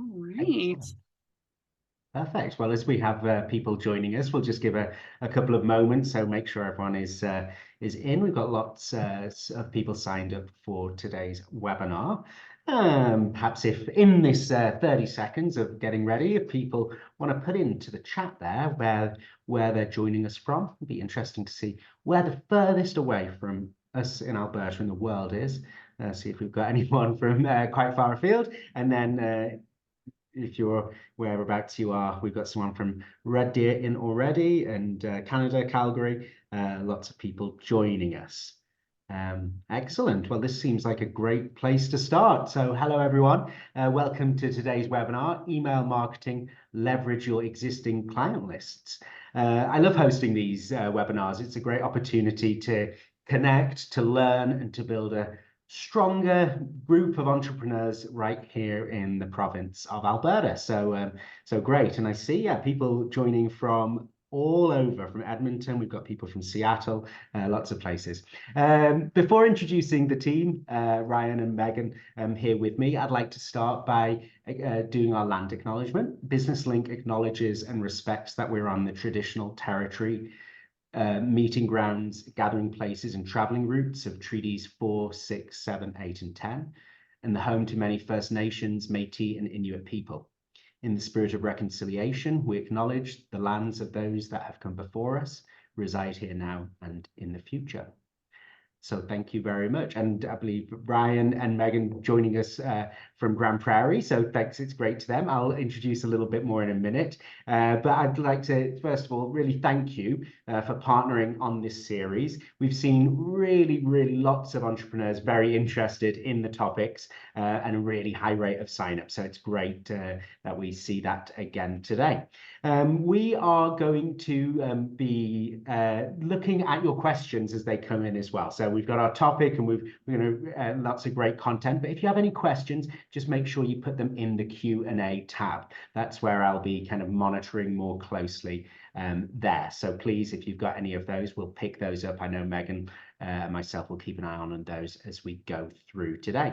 All right. Excellent. Perfect. Well, as we have people joining us, we'll just give a couple of moments. So make sure everyone is in. We've got lots of people signed up for today's webinar. Perhaps if in this 30 seconds of getting ready, if people want to put into the chat there where they're joining us from, it'd be interesting to see where the furthest away from us in Alberta in the world is. See if we've got anyone from quite far afield, and then if you're whereabouts you are, we've got someone from Red Deer in already, and Canada, Calgary, lots of people joining us. Excellent. Well, this seems like a great place to start. So hello, everyone. Welcome to today's webinar, Email Marketing, Leverage Your Existing Client Lists. I love hosting these webinars. It's a great opportunity to connect, to learn, and to build a stronger group of entrepreneurs right here in the province of Alberta. So great. And I see, people joining from all over, from Edmonton. We've got people from Seattle, lots of places. Before introducing the team, Ryan and Megan here with me, I'd like to start by doing our land acknowledgement. Business Link acknowledges and respects that we're on the traditional territory, meeting grounds, gathering places, and traveling routes of Treaties 4, 6, 7, 8, and 10, and the home to many First Nations, Métis, and Inuit people. In the spirit of reconciliation, we acknowledge the lands of those that have come before us, reside here now and in the future. So thank you very much. And I believe Ryan and Megan joining us from Grand Prairie. So thanks, it's great to them. I'll introduce a little bit more in a minute. But I'd like to, first of all, really thank you for partnering on this series. We've seen really lots of entrepreneurs very interested in the topics and a really high rate of sign-up. So it's great that we see that again today. We are going to be looking at your questions as they come in as well. So we've got our topic and we're going to lots of great content. But if you have any questions, just make sure you put them in the Q&A tab. That's where I'll be kind of monitoring more closely there. So please, if you've got any of those, we'll pick those up. I know Megan and myself will keep an eye on those as we go through today.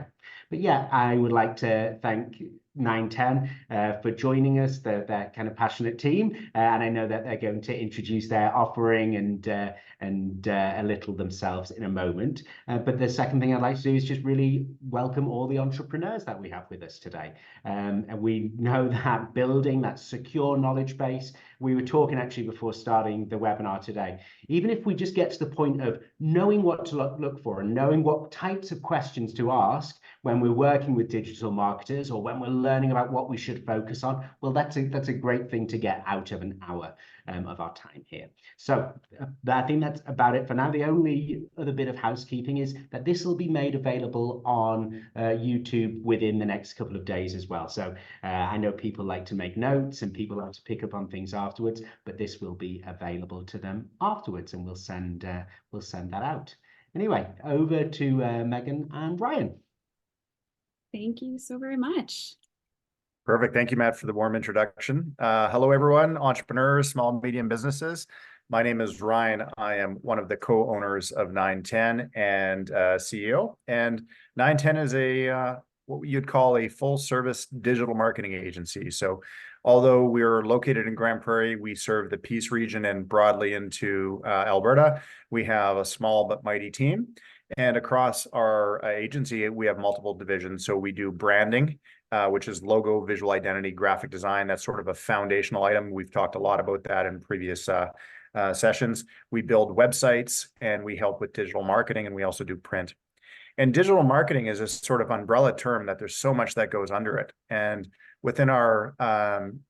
But yeah, I would like to thank 910 for joining us. They're kind of passionate team, and I know that they're going to introduce their offering and a little themselves in a moment. But the second thing I'd like to do is just really welcome all the entrepreneurs that we have with us today. And we know that building that secure knowledge base, we were talking actually before starting the webinar today, even if we just get to the point of knowing what to look for and knowing what types of questions to ask when we're working with digital marketers or when we're learning about what we should focus on, well, that's a great thing to get out of an hour of our time here. So I think that's about it for now. The only other bit of housekeeping is that this will be made available on YouTube within the next couple of days as well. So I know people like to make notes and people like to pick up on things afterwards, but this will be available to them afterwards, and we'll send that out. Anyway, over to Megan and Ryan. Thank you so very much. Perfect. Thank you, Matt, for the warm introduction. Hello, everyone, entrepreneurs, small, medium businesses. My name is Ryan. I am one of the co-owners of 910 and CEO. And 910 is a what you'd call a full-service digital marketing agency. So although we're located in Grand Prairie, we serve the Peace region and broadly into Alberta. We have a small but mighty team. And across our agency, we have multiple divisions. So we do branding, which is logo, visual identity, graphic design. That's sort of a foundational item. We've talked a lot about that in previous sessions. We build websites and we help with digital marketing, and we also do print. And digital marketing is a sort of umbrella term that there's so much that goes under it. And within our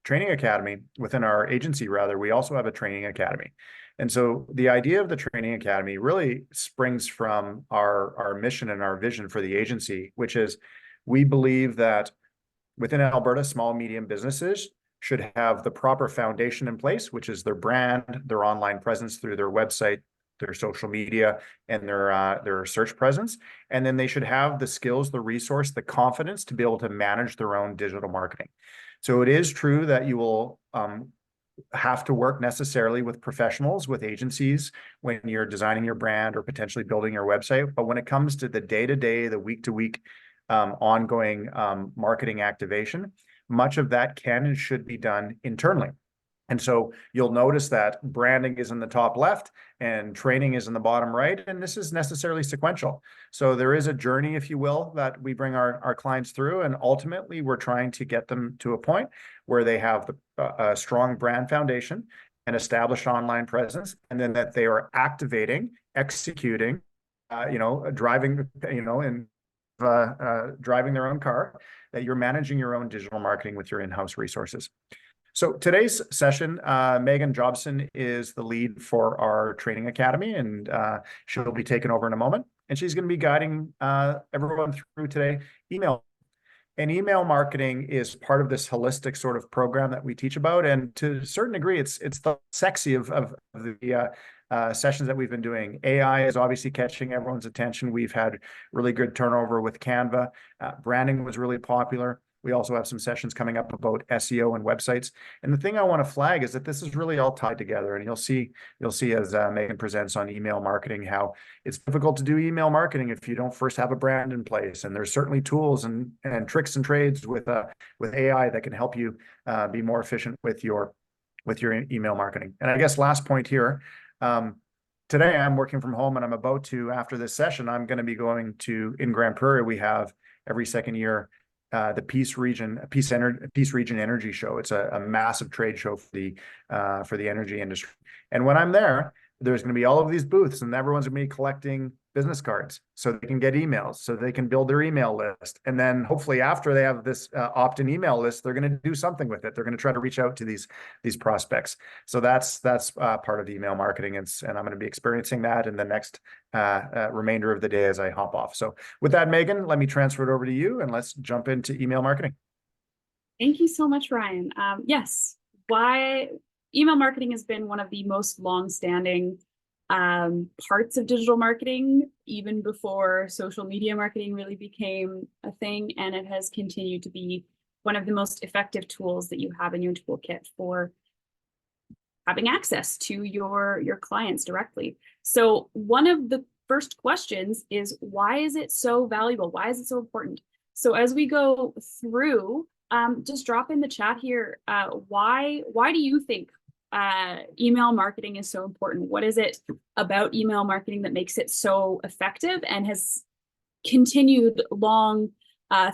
training academy, within our agency rather, we also have a training academy. And so the idea of the training academy really springs from our mission and our vision for the agency, which is we believe that within Alberta, small, medium businesses should have the proper foundation in place, which is their brand, their online presence through their website, their social media, and their search presence. And then they should have the skills, the resource, the confidence to be able to manage their own digital marketing. So it is true that you will have to work necessarily with professionals, with agencies when you're designing your brand or potentially building your website. But when it comes to the day-to-day, the week-to-week ongoing marketing activation, much of that can and should be done internally. And so you'll notice that branding is in the top left and training is in the bottom right. And this is necessarily sequential. So there is a journey, if you will, that we bring our clients through. And ultimately, we're trying to get them to a point where they have a strong brand foundation, an established online presence, and then that they are activating, executing, driving, and driving their own car, that you're managing your own digital marketing with your in-house resources. So today's session, Megan Jobson is the lead for our training academy, and she'll be taking over in a moment. And she's going to be guiding everyone through today email. And email marketing is part of this holistic sort of program that we teach about. And to a certain degree, it's the sexy of the sessions that we've been doing. AI is obviously catching everyone's attention. We've had really good turnover with Canva. Branding was really popular. We also have some sessions coming up about SEO and websites. And the thing I want to flag is that this is really all tied together. And you'll see as Megan presents on email marketing, how it's difficult to do email marketing if you don't first have a brand in place. And there's certainly tools and tricks and trades with AI that can help you be more efficient with your email marketing. And I guess last point here, today I'm working from home, and I'm about to, after this session, I'm going to be going in Grand Prairie. We have every second year the Peace Region Energy Show. It's a massive trade show for the energy industry. And when I'm there, there's going to be all of these booths, and everyone's going to be collecting business cards so they can get emails, so they can build their email list. And then hopefully after they have this opt-in email list, they're going to do something with it. They're going to try to reach out to these prospects. So that's part of the email marketing. And I'm going to be experiencing that in the next remainder of the day as I hop off. So with that, Megan, let me transfer it over to you, and let's jump into email marketing. Thank you so much, Ryan. Yes, why email marketing has been one of the most long-standing parts of digital marketing, even before social media marketing really became a thing, and it has continued to be one of the most effective tools that you have in your toolkit for having access to your clients directly. So one of the first questions is, why is it so valuable? Why is it so important? So as we go through, just drop in the chat here, why do you think email marketing is so important? What is it about email marketing that makes it so effective and has continued long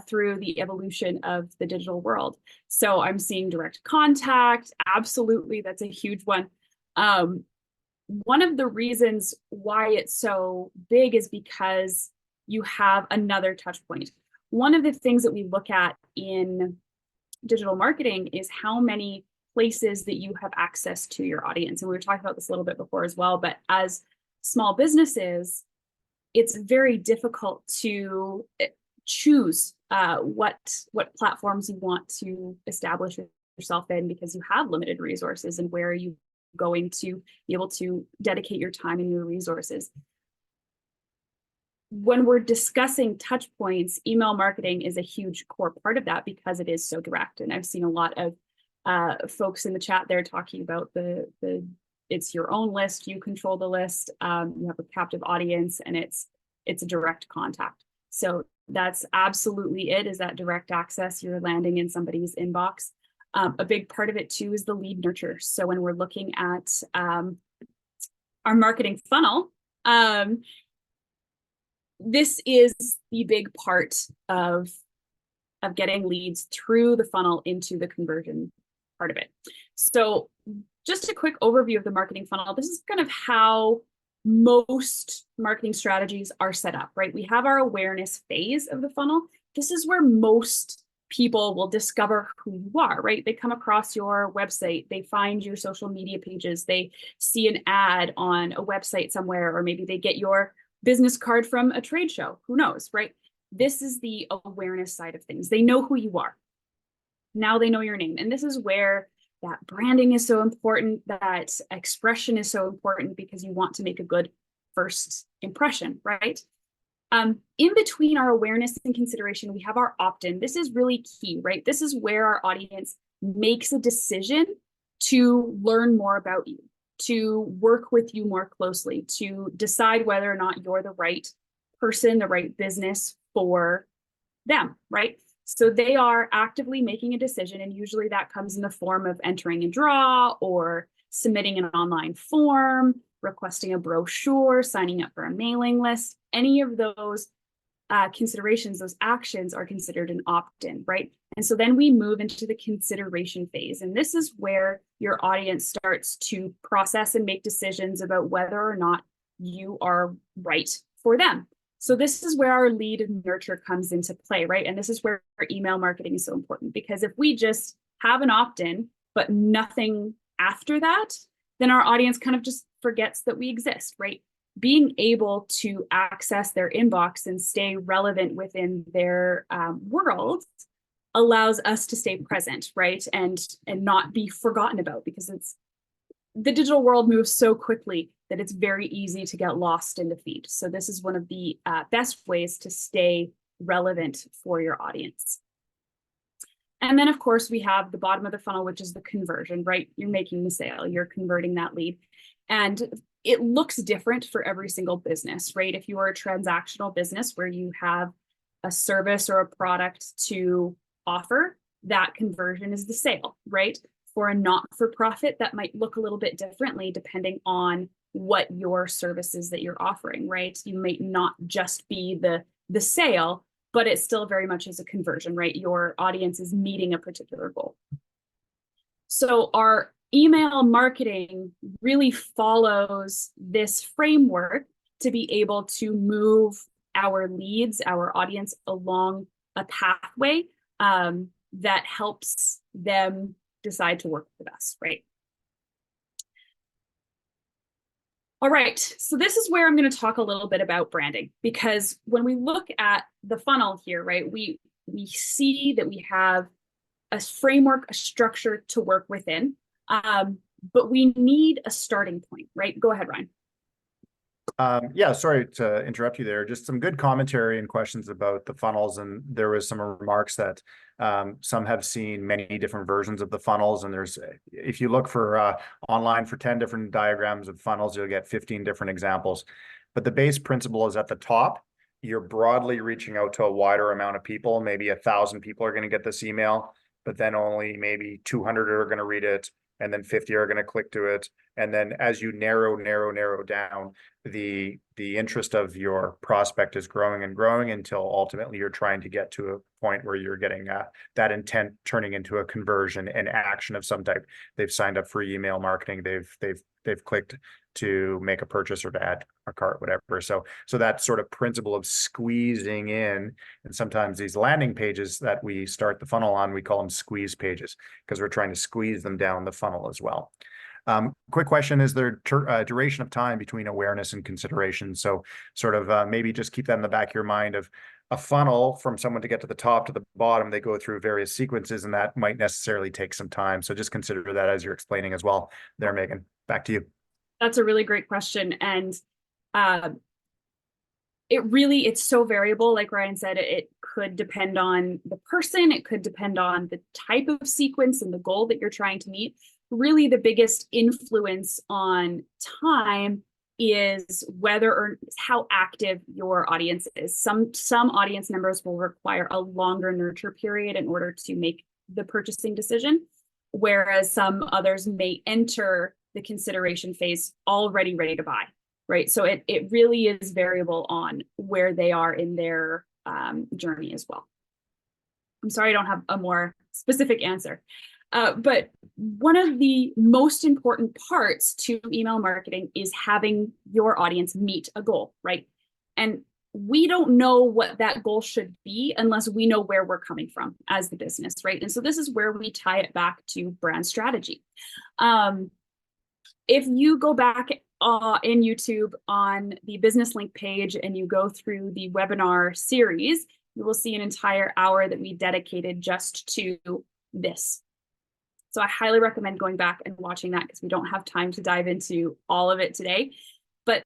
through the evolution of the digital world? So I'm seeing direct contact. Absolutely, that's a huge one. One of the reasons why it's so big is because you have another touch point. One of the things that we look at in digital marketing is how many places that you have access to your audience. And we were talking about this a little bit before as well, but as small businesses, it's very difficult to choose what platforms you want to establish yourself in, because you have limited resources, and where are you going to be able to dedicate your time and your resources. When we're discussing touch points, email marketing is a huge core part of that, because it is so direct. And I've seen a lot of folks in the chat there talking about it's your own list, you control the list, you have a captive audience, and it's a direct contact. So that's absolutely it, is that direct access. You're landing in somebody's inbox. A big part of it too is the lead nurture. So when we're looking at our marketing funnel, this is the big part of getting leads through the funnel into the conversion part of it. So just a quick overview of the marketing funnel. This is kind of how most marketing strategies are set up, right? We have our awareness phase of the funnel. This is where most people will discover who you are, right? They come across your website, they find your social media pages, they see an ad on a website somewhere, or maybe they get your business card from a trade show, who knows, right? This is the awareness side of things. They know who you are. Now they know your name. And this is where that branding is so important, that expression is so important, because you want to make a good first impression, right? In between our awareness and consideration, we have our opt-in. This is really key, right? This is where our audience makes a decision to learn more about you, to work with you more closely, to decide whether or not you're the right person, the right business for them, right? So they are actively making a decision, and usually that comes in the form of entering a draw or submitting an online form, requesting a brochure, signing up for a mailing list. Any of those considerations, those actions are considered an opt-in, right? And so then we move into the consideration phase. And this is where your audience starts to process and make decisions about whether or not you are right for them. So this is where our lead and nurture comes into play, right? And this is where email marketing is so important, because if we just have an opt-in, but nothing after that, then our audience kind of just forgets that we exist, right? Being able to access their inbox and stay relevant within their world allows us to stay present, right? And not be forgotten about, because the digital world moves so quickly that it's very easy to get lost in the feed. So this is one of the best ways to stay relevant for your audience. And then of course we have the bottom of the funnel, which is the conversion, right? You're making the sale, you're converting that lead. And it looks different for every single business, right? If you are a transactional business where you have a service or a product to offer, that conversion is the sale, right? For a not-for-profit, that might look a little bit differently depending on what your services that you're offering, right? You might not just be the sale, but it still very much is a conversion, right? Your audience is meeting a particular goal. So our email marketing really follows this framework to be able to move our leads, our audience along a pathway that helps them decide to work with us, right? All right, so this is where I'm going to talk a little bit about branding, because when we look at the funnel here, right, we see that we have a framework, a structure to work within, but we need a starting point, right? Go ahead, Ryan. Yeah, sorry to interrupt you there. Just some good commentary and questions about the funnels. And there was some remarks that some have seen many different versions of the funnels. And if you look for online for 10 different diagrams of funnels, you'll get 15 different examples. But the base principle is at the top. You're broadly reaching out to a wider amount of people. Maybe 1,000 people are going to get this email, but then only maybe 200 are going to read it. And then 50 are going to click to it. And then as you narrow down, the interest of your prospect is growing and growing until ultimately you're trying to get to a point where you're getting that intent turning into a conversion and action of some type. They've signed up for email marketing. They've clicked to make a purchase or to add a cart, whatever. So that sort of principle of squeezing in, and sometimes these landing pages that we start the funnel on, we call them squeeze pages because we're trying to squeeze them down the funnel as well. Quick question, is there duration of time between awareness and consideration? So sort of maybe just keep that in the back of your mind of a funnel from someone to get to the top to the bottom. They go through various sequences and that might necessarily take some time. So just consider that as you're explaining as well there, Megan. Back to you. That's a really great question. And it's so variable. Like Ryan said, it could depend on the person. It could depend on the type of sequence and the goal that you're trying to meet. Really, the biggest influence on time is whether or how active your audience is. Some audience members will require a longer nurture period in order to make the purchasing decision, whereas some others may enter the consideration phase already ready to buy, right? So it really is variable on where they are in their journey as well. I'm sorry, I don't have a more specific answer. But one of the most important parts to email marketing is having your audience meet a goal, right? And we don't know what that goal should be unless we know where we're coming from as the business, right? And so this is where we tie it back to brand strategy. If you go back in YouTube on the business link page and you go through the webinar series, you will see an entire hour that we dedicated just to this. So I highly recommend going back and watching that because we don't have time to dive into all of it today. But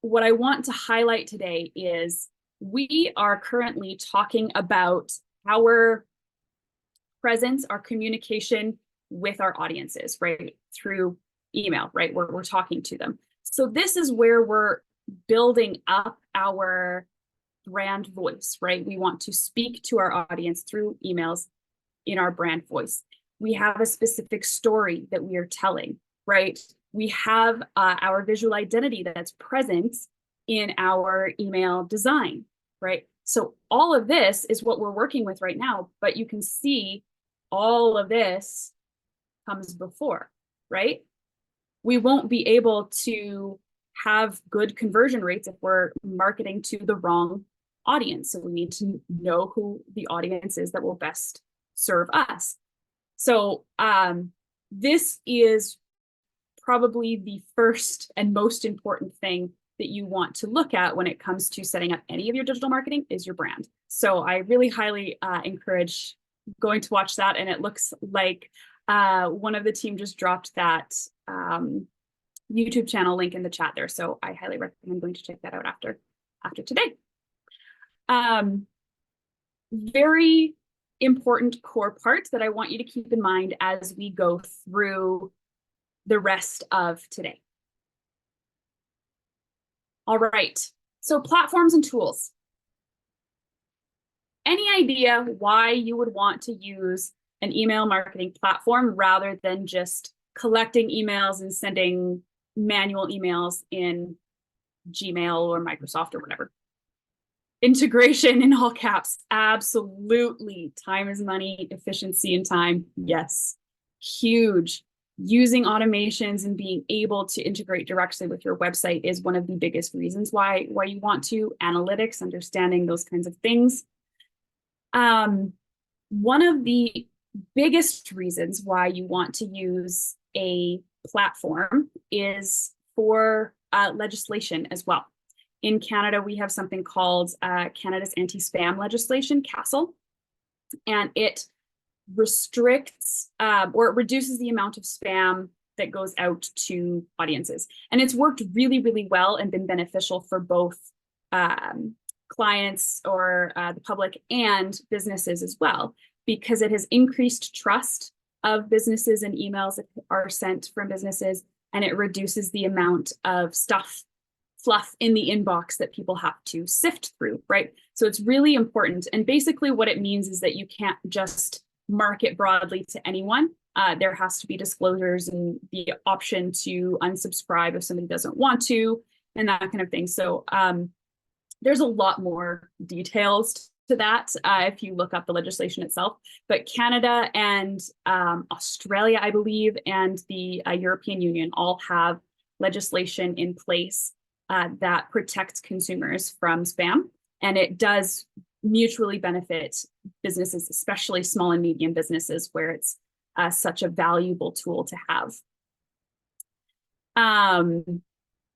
what I want to highlight today is we are currently talking about our presence, our communication with our audiences, right? Through email, right? We're talking to them. So this is where we're building up our brand voice, right? We want to speak to our audience through emails in our brand voice. We have a specific story that we are telling, right? We have our visual identity that's present in our email design, right? So all of this is what we're working with right now, but you can see all of this comes before, right? We won't be able to have good conversion rates if we're marketing to the wrong audience. So we need to know who the audience is that will best serve us. So this is probably the first and most important thing that you want to look at when it comes to setting up any of your digital marketing is your brand. So I really highly encourage going to watch that. And it looks like one of the team just dropped that YouTube channel link in the chat there. So I highly recommend going to check that out after today. Very important core parts that I want you to keep in mind as we go through the rest of today. All right, so platforms and tools. Any idea why you would want to use an email marketing platform rather than just collecting emails and sending manual emails in Gmail or Microsoft or whatever? Integration in all caps, absolutely. Time is money, efficiency and time, yes, huge. Using automations and being able to integrate directly with your website is one of the biggest reasons why you want to. Analytics, understanding those kinds of things. One of the biggest reasons why you want to use a platform is for legislation as well. In Canada, we have something called Canada's anti-spam legislation, CASL, and it restricts or it reduces the amount of spam that goes out to audiences. And it's worked really, really well and been beneficial for both clients or the public and businesses as well, because it has increased trust of businesses and emails that are sent from businesses, and it reduces the amount of fluff in the inbox that people have to sift through, right? So it's really important. And basically what it means is that you can't just market broadly to anyone. There has to be disclosures and the option to unsubscribe if somebody doesn't want to, and that kind of thing. So there's a lot more details to that if you look up the legislation itself. But Canada and Australia, I believe, and the European Union all have legislation in place that protects consumers from spam, and it does mutually benefit businesses, especially small and medium businesses, where it's such a valuable tool to have.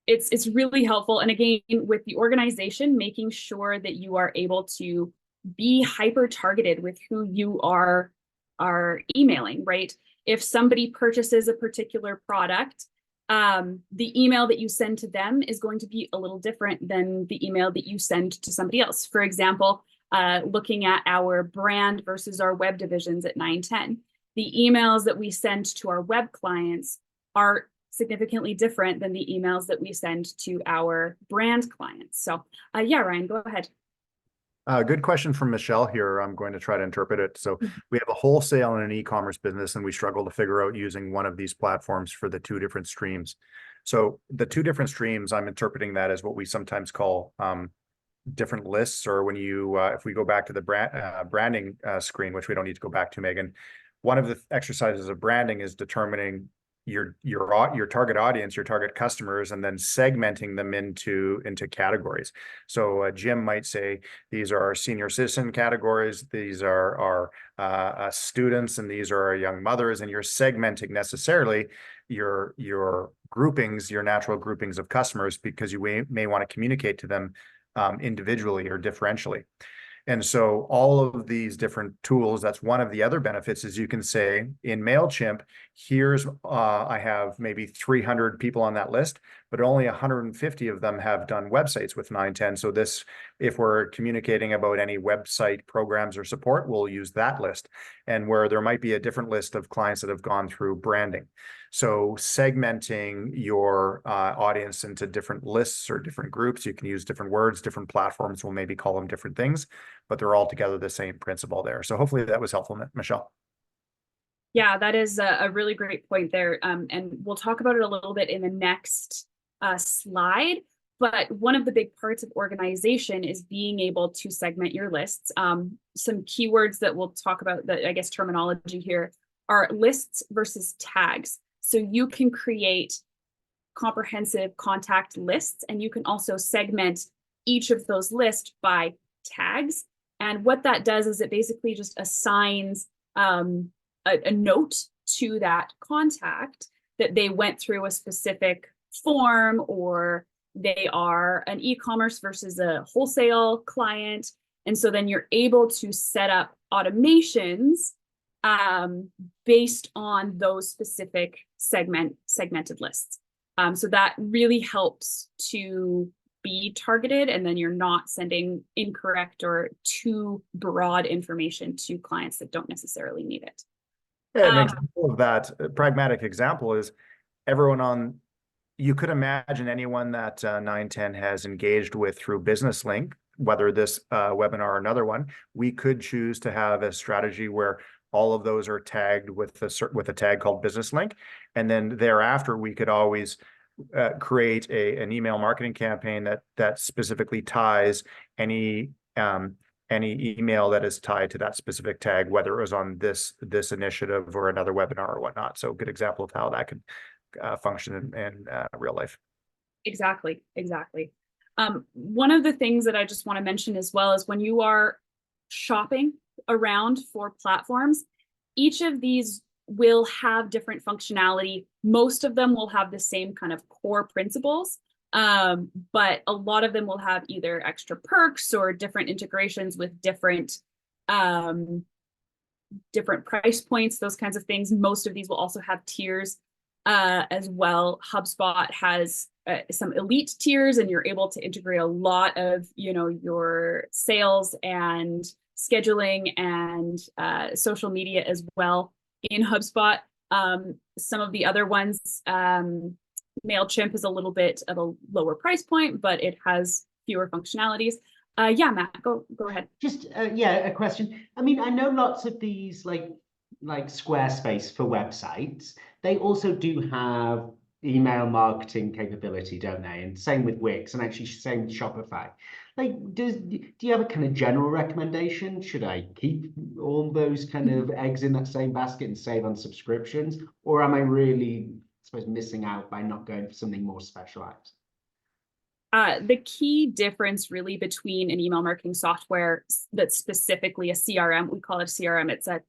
It's really helpful. And again, with the organization, making sure that you are able to be hyper targeted with who you are emailing, right? If somebody purchases a particular product, the email that you send to them is going to be a little different than the email that you send to somebody else. For example, looking at our brand versus our web divisions at 910, the emails that we send to our web clients are significantly different than the emails that we send to our brand clients. So yeah, Ryan, go ahead. Good question from Michelle here. I'm going to try to interpret it. So we have a wholesale and an e-commerce business, and we struggle to figure out using one of these platforms for the two different streams. So the two different streams, I'm interpreting that as what we sometimes call different lists, or when you, if we go back to the branding screen, which we don't need to go back to, Megan, one of the exercises of branding is determining your target audience, your target customers, and then segmenting them into categories. So Jim might say, these are our senior citizen categories, these are our students, and these are our young mothers, and you're segmenting necessarily your groupings, your natural groupings of customers, because you may want to communicate to them individually or differentially. And so all of these different tools, that's one of the other benefits, is you can say in MailChimp, here's, I have maybe 300 people on that list, but only 150 of them have done websites with 910. So this, if we're communicating about any website programs or support, we'll use that list. And where there might be a different list of clients that have gone through branding. So segmenting your audience into different lists or different groups, you can use different words, different platforms will maybe call them different things, but they're all together the same principle there. So hopefully that was helpful, Michelle. Yeah, that is a really great point there. And we'll talk about it a little bit in the next slide. But one of the big parts of organization is being able to segment your lists. Some keywords that we'll talk about, that I guess terminology here, are lists versus tags. So you can create comprehensive contact lists, and you can also segment each of those lists by tags. And what that does is it basically just assigns a note to that contact that they went through a specific form, or they are an e-commerce versus a wholesale client. And so then you're able to set up automations based on those specific segmented lists. So that really helps to be targeted, and then you're not sending incorrect or too broad information to clients that don't necessarily need it. An example of that, a pragmatic example, is everyone on, you could imagine anyone that 910 has engaged with through Business Link, whether this webinar or another one, we could choose to have a strategy where all of those are tagged with a tag called Business Link. And then thereafter, we could always create an email marketing campaign that specifically ties any email that is tied to that specific tag, whether it was on this initiative or another webinar or whatnot. So a good example of how that could function in real life. Exactly. One of the things that I just want to mention as well is when you are shopping around for platforms, each of these will have different functionality. Most of them will have the same kind of core principles, but a lot of them will have either extra perks or different integrations with different price points, those kinds of things. Most of these will also have tiers as well. HubSpot has some elite tiers, and you're able to integrate a lot of, your sales and scheduling and social media as well in HubSpot. Some of the other ones, MailChimp is a little bit of a lower price point, but it has fewer functionalities. Yeah, Matt, go ahead. Just a question. I mean, I know lots of these like Squarespace for websites, they also do have email marketing capability, don't they? And same with Wix, and actually same with Shopify. Like, do you have a kind of general recommendation? Should I keep all those kind of eggs in that same basket and save on subscriptions? Or am I really, I suppose, missing out by not going for something more specialized? The key difference really between an email marketing software that's specifically a CRM, we call it a CRM, it's a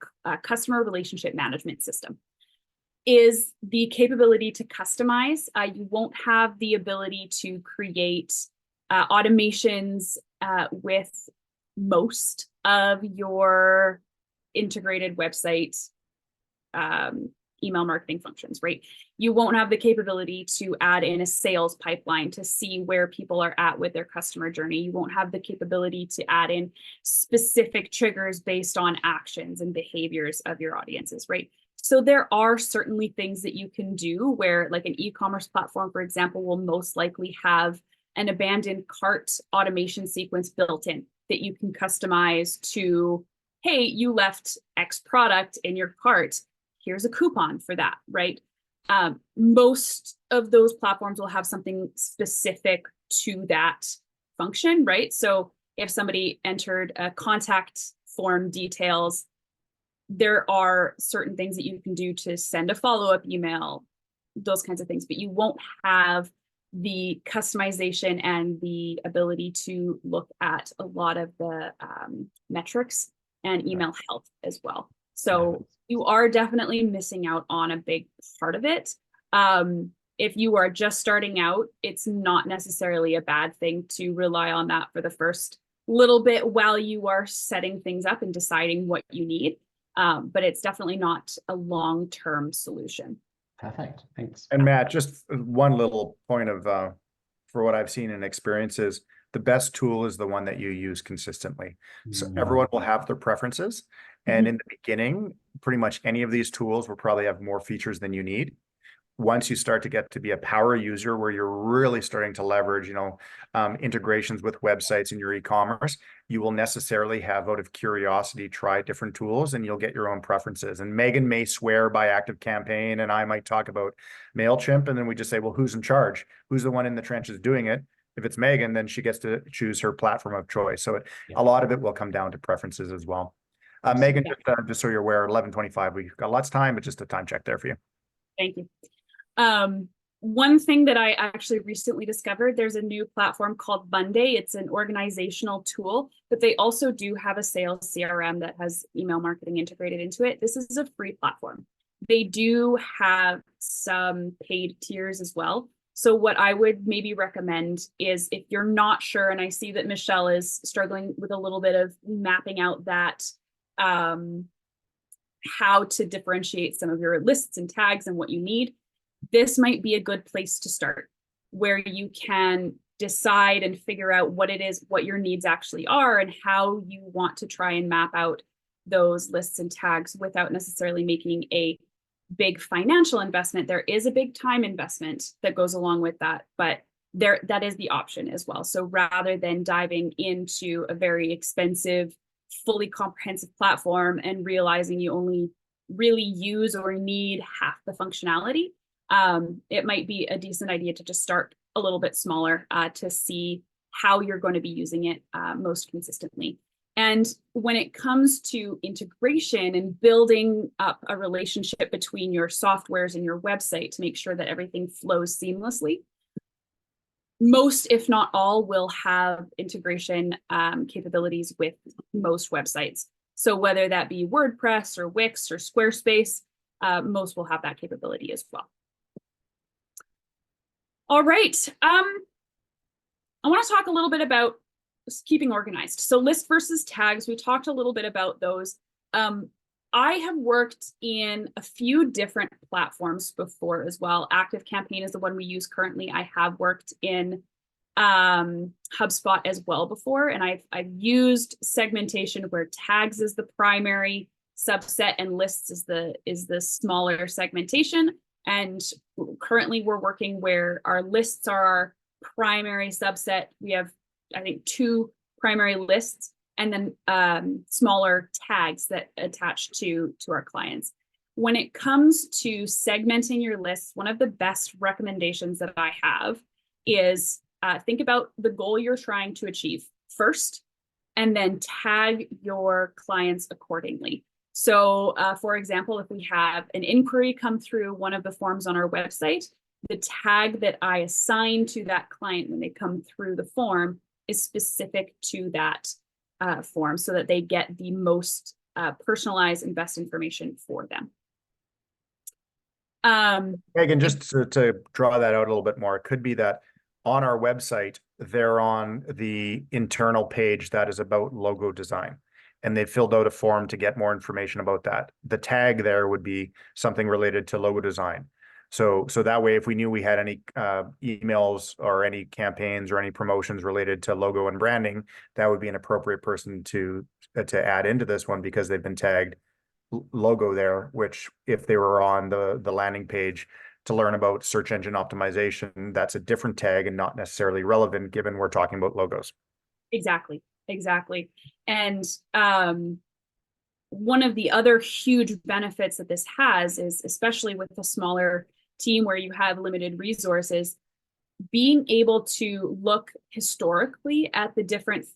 customer relationship management system, is the capability to customize. You won't have the ability to create automations with most of your integrated website email marketing functions, right? You won't have the capability to add in a sales pipeline to see where people are at with their customer journey. You won't have the capability to add in specific triggers based on actions and behaviors of your audiences, right? So there are certainly things that you can do where, like an e-commerce platform, for example, will most likely have an abandoned cart automation sequence built in that you can customize to, hey, you left X product in your cart. Here's a coupon for that, right? Most of those platforms will have something specific to that function, right? So if somebody entered a contact form details, there are certain things that you can do to send a follow-up email, those kinds of things, but you won't have the customization and the ability to look at a lot of the metrics and email health as well. So you are definitely missing out on a big part of it. If you are just starting out, it's not necessarily a bad thing to rely on that for the first little bit while you are setting things up and deciding what you need. But it's definitely not a long-term solution. Perfect. Thanks. And Matt, just one little point of, for what I've seen and experiences, the best tool is the one that you use consistently. So everyone will have their preferences. And in the beginning, pretty much any of these tools will probably have more features than you need. Once you start to get to be a power user where you're really starting to leverage, integrations with websites and your e-commerce, you will necessarily have, out of curiosity, try different tools and you'll get your own preferences. And Megan may swear by ActiveCampaign and I might talk about MailChimp. And then we just say, well, who's in charge? Who's the one in the trenches doing it? If it's Megan, then she gets to choose her platform of choice. So a lot of it will come down to preferences as well. Megan, just so you're aware, 11:25, we've got lots of time, but just a time check there for you. Thank you. One thing that I actually recently discovered, there's a new platform called Monday. It's an organizational tool, but they also do have a sales CRM that has email marketing integrated into it. This is a free platform. They do have some paid tiers as well. So what I would maybe recommend is if you're not sure, and I see that Michelle is struggling with a little bit of mapping out that how to differentiate some of your lists and tags and what you need, this might be a good place to start, where you can decide and figure out what it is, what your needs actually are, and how you want to try and map out those lists and tags without necessarily making a big financial investment. There is a big time investment that goes along with that, but that is the option as well. So rather than diving into a very expensive, fully comprehensive platform and realizing you only really use or need half the functionality, it might be a decent idea to just start a little bit smaller to see how you're going to be using it most consistently. And when it comes to integration and building up a relationship between your softwares and your website to make sure that everything flows seamlessly, most, if not all, will have integration capabilities with most websites. So whether that be WordPress or Wix or Squarespace, most will have that capability as well. All right. I want to talk a little bit about keeping organized. So list versus tags, we talked a little bit about those. I have worked in a few different platforms before as well. ActiveCampaign is the one we use currently. I have worked in HubSpot as well before, and I've used segmentation where tags is the primary subset and lists is the smaller segmentation. And currently we're working where our lists are our primary subset. We have, I think, 2 primary lists and then smaller tags that attach to our clients. When it comes to segmenting your lists, one of the best recommendations that I have is think about the goal you're trying to achieve first, and then tag your clients accordingly. So for example, if we have an inquiry come through one of the forms on our website, the tag that I assign to that client when they come through the form is specific to that form so that they get the most personalized and best information for them. Megan, just to draw that out a little bit more, it could be that on our website, they're on the internal page that is about logo design, and they filled out a form to get more information about that. The tag there would be something related to logo design. So that way, if we knew we had any emails or any campaigns or any promotions related to logo and branding, that would be an appropriate person to add into this one because they've been tagged logo there, which if they were on the landing page to learn about search engine optimization, that's a different tag and not necessarily relevant given we're talking about logos. Exactly. And one of the other huge benefits that this has is, especially with a smaller team where you have limited resources, being able to look historically at the different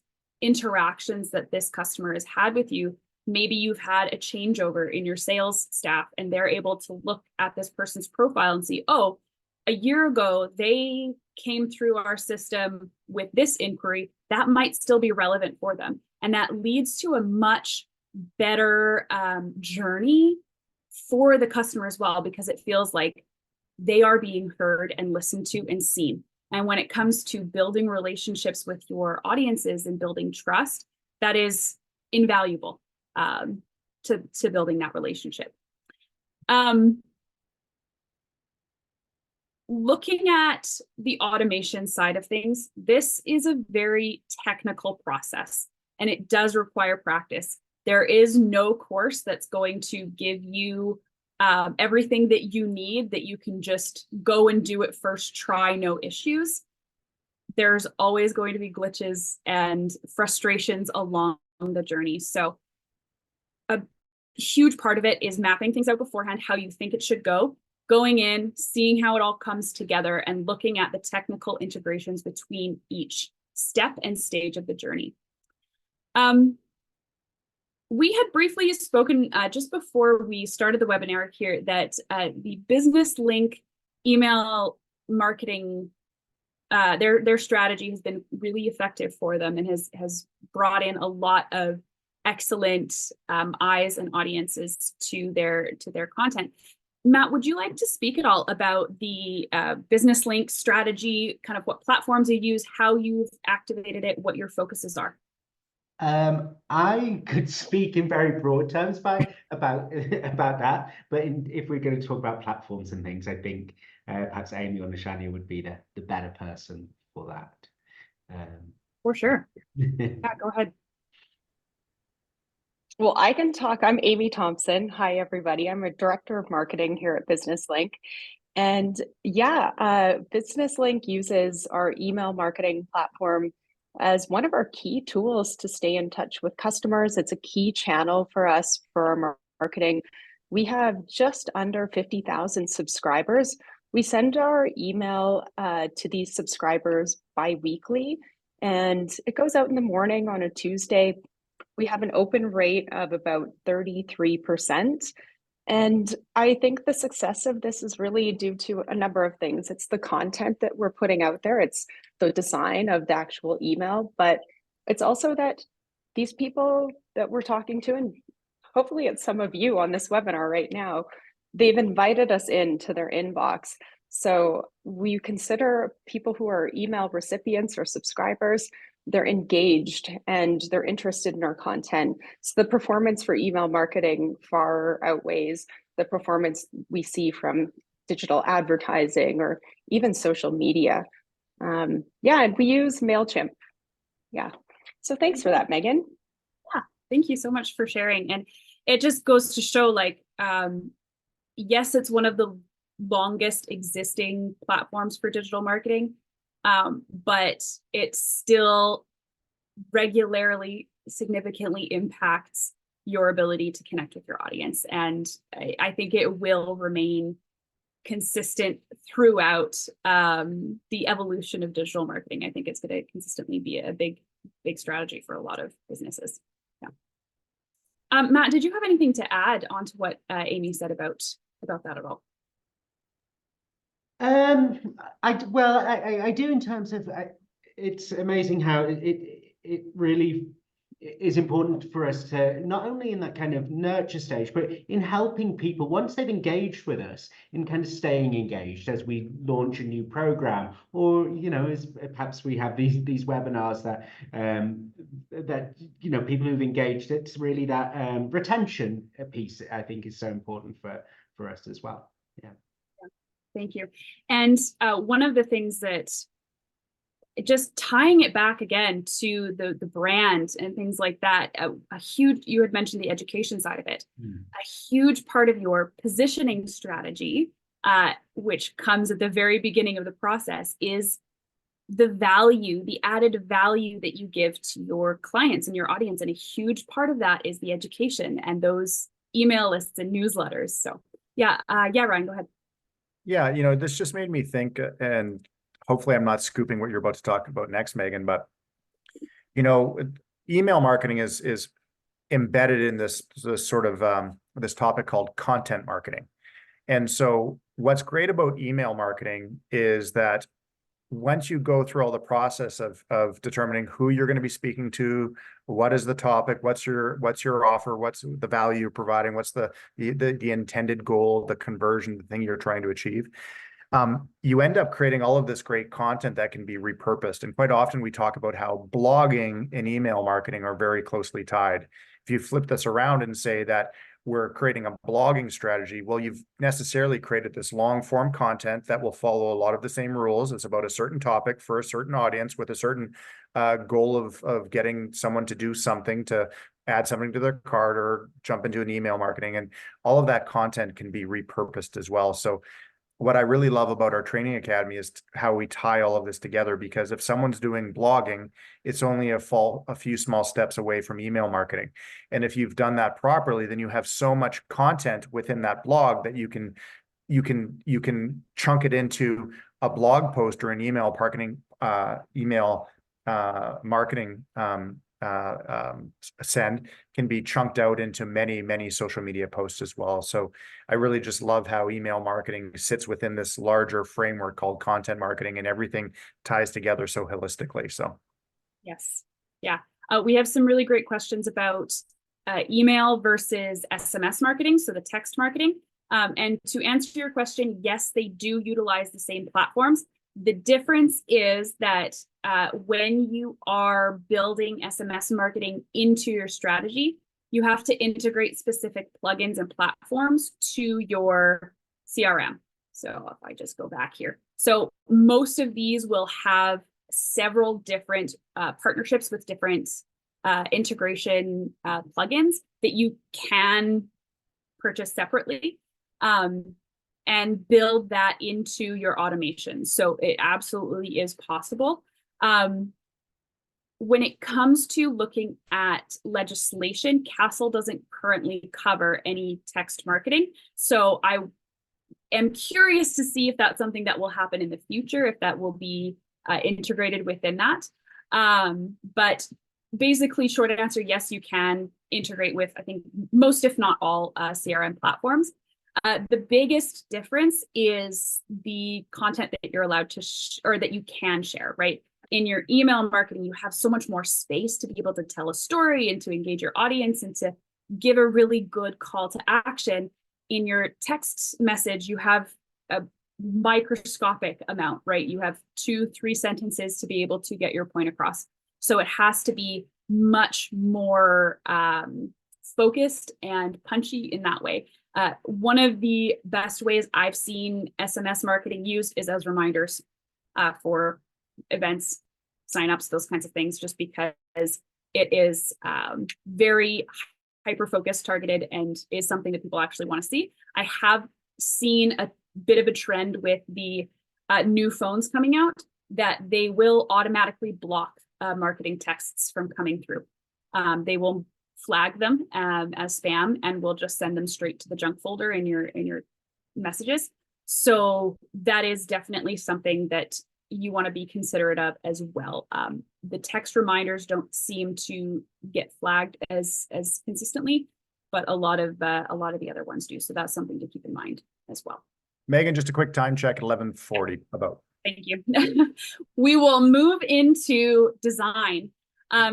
interactions that this customer has had with you. Maybe you've had a changeover in your sales staff and they're able to look at this person's profile and see, oh, a year ago, they came through our system with this inquiry. That might still be relevant for them. And that leads to a much better journey for the customer as well, because it feels like they are being heard and listened to and seen. And when it comes to building relationships with your audiences and building trust, that is invaluable to building that relationship. looking at the automation side of things, this is a very technical process and it does require practice. There is no course that's going to give you everything that you need that you can just go and do it first try, no issues. There's always going to be glitches and frustrations along the journey. So a huge part of it is mapping things out beforehand, how you think it should go, going in, seeing how it all comes together, and looking at the technical integrations between each step and stage of the journey. We had briefly spoken just before we started the webinar here that the Business Link email marketing, their strategy has been really effective for them and has brought in a lot of excellent eyes and audiences to their content. Matt, would you like to speak at all about the Business Link strategy, kind of what platforms you use, how you've activated it, what your focuses are? I could speak in very broad terms about that, but if we're going to talk about platforms and things, I think perhaps Amy or Nishania would be the better person for that. For sure. Yeah, go ahead. Well, I can talk. I'm Amy Thompson. Hi, everybody. I'm a director of marketing here at Business Link. And yeah, Business Link uses our email marketing platform as one of our key tools to stay in touch with customers. It's a key channel for us for our marketing. We have just under 50,000 subscribers. We send our email to these subscribers bi-weekly, and it goes out in the morning on a Tuesday. We have an open rate of about 33%. And I think the success of this is really due to a number of things. It's the content that we're putting out there. It's the design of the actual email, but it's also that these people that we're talking to, and hopefully it's some of you on this webinar right now, they've invited us into their inbox. So we consider people who are email recipients or subscribers, they're engaged and they're interested in our content. So the performance for email marketing far outweighs the performance we see from digital advertising or even social media. Yeah, and we use MailChimp. Yeah. So thanks for that, Megan. Yeah, thank you so much for sharing. And it just goes to show, like, yes, it's one of the longest existing platforms for digital marketing, but it still regularly significantly impacts your ability to connect with your audience. And I think it will remain consistent throughout the evolution of digital marketing. I think it's going to consistently be a big strategy for a lot of businesses. Yeah. Matt, did you have anything to add on to what Amy said about that at all? I do, in terms of it's amazing how it really is important for us to, not only in that kind of nurture stage, but in helping people once they've engaged with us, in kind of staying engaged as we launch a new program, or as perhaps we have these webinars that people who've engaged. It's really that retention piece, I think, is so important for us as well. Yeah. Thank you. And one of the things that, just tying it back again to the brand and things like that, a huge, you had mentioned the education side of it, a huge part of your positioning strategy, which comes at the very beginning of the process, is the value, the added value that you give to your clients and your audience. And a huge part of that is the education and those email lists and newsletters. So yeah, Ryan, go ahead. Yeah, this just made me think, and hopefully I'm not scooping what you're about to talk about next, Megan, but email marketing is embedded in this sort of this topic called content marketing. And so what's great about email marketing is that once you go through all the process of determining who you're going to be speaking to, what is the topic, what's your offer, what's the value you're providing, what's the intended goal, the conversion, the thing you're trying to achieve, you end up creating all of this great content that can be repurposed. And quite often we talk about how blogging and email marketing are very closely tied. If you flip this around and say that we're creating a blogging strategy, well, you've necessarily created this long form content that will follow a lot of the same rules. It's about a certain topic for a certain audience with a certain goal of getting someone to do something, to add something to their cart or jump into an email marketing, and all of that content can be repurposed as well. So what I really love about our training academy is how we tie all of this together, because if someone's doing blogging, it's only a few small steps away from email marketing. And if you've done that properly, then you have so much content within that blog that you can chunk it into a blog post or an email marketing send can be chunked out into many social media posts as well. So I really just love how email marketing sits within this larger framework called content marketing, and everything ties together so holistically. So yes, yeah, we have some really great questions about email versus SMS marketing, so the text marketing. And to answer your question, yes, they do utilize the same platforms. The difference is that when you are building SMS marketing into your strategy, you have to integrate specific plugins and platforms to your CRM. So if I just go back here, so most of these will have several different partnerships with different integration plugins that you can purchase separately. And build that into your automation. So it absolutely is possible. When it comes to looking at legislation, CASL doesn't currently cover any text marketing. So I am curious to see if that's something that will happen in the future, if that will be integrated within that. But basically, short answer, yes, you can integrate with, I think, most, if not all, CRM platforms. The biggest difference is the content that you're allowed to or that you can share, right? In your email marketing, you have so much more space to be able to tell a story and to engage your audience and to give a really good call to action. In your text message, you have a microscopic amount, right? You have 2-3 sentences to be able to get your point across. So it has to be much more focused and punchy in that way. One of the best ways I've seen SMS marketing used is as reminders for events, signups, those kinds of things, just because it is very hyper-focused, targeted, and is something that people actually want to see. I have seen a bit of a trend with the new phones coming out that they will automatically block marketing texts from coming through. They will flag them as spam, and we'll just send them straight to the junk folder in your messages. So that is definitely something that you want to be considerate of as well. The text reminders don't seem to get flagged as consistently, but a lot of the other ones do. So that's something to keep in mind as well. Megan, just a quick time check at 11:40 about. Thank you. We will move into design.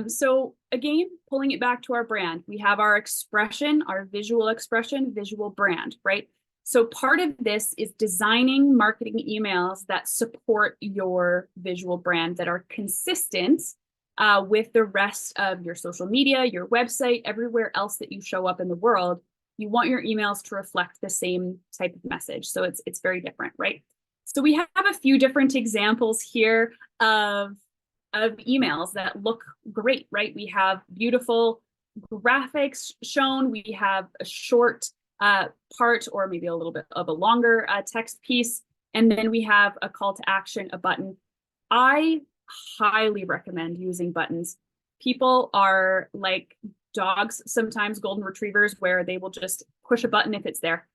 So again, pulling it back to our brand, we have our expression, our visual expression, visual brand, right? So part of this is designing marketing emails that support your visual brand, that are consistent with the rest of your social media, your website, everywhere else that you show up in the world. You want your emails to reflect the same type of message. So it's very different, right? So we have a few different examples here of emails that look great, right? We have beautiful graphics shown. We have a short part, or maybe a little bit of a longer text piece. And then we have a call to action, a button. I highly recommend using buttons. People are like dogs, sometimes golden retrievers, where they will just push a button if it's there.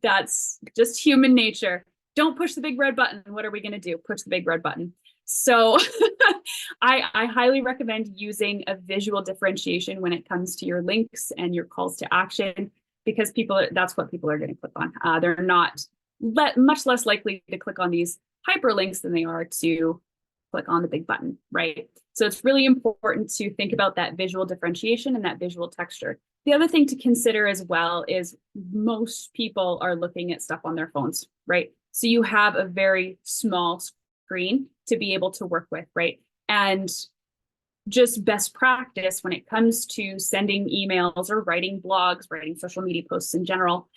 That's just human nature. Don't push the big red button. What are we going to do? Push the big red button. So I highly recommend using a visual differentiation when it comes to your links and your calls to action, because that's what people are going to click on. They're not much less likely to click on these hyperlinks than they are to click on the big button, right? So it's really important to think about that visual differentiation and that visual texture. The other thing to consider as well is most people are looking at stuff on their phones, right? So you have a very small screen to be able to work with, right? And just best practice when it comes to sending emails or writing blogs, writing social media posts in general.